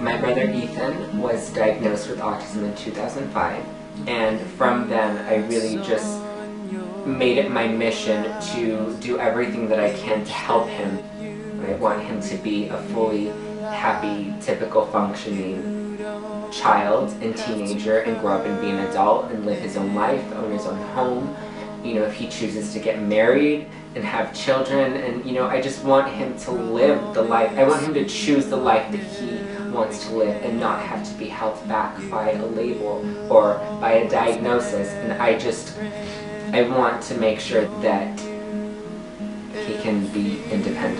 My brother Ethan was diagnosed with autism in 2005, and from then I really just made it my mission to do everything that I can to help him. I want him to be a fully happy, typical functioning child and teenager and grow up and be an adult and live his own life, own his own home. You know, if he chooses to get married and have children, and you know, I just want him to live the life. I want him to choose the life that he wants to live and not have to be held back by a label or by a diagnosis. And I want to make sure that he can be independent.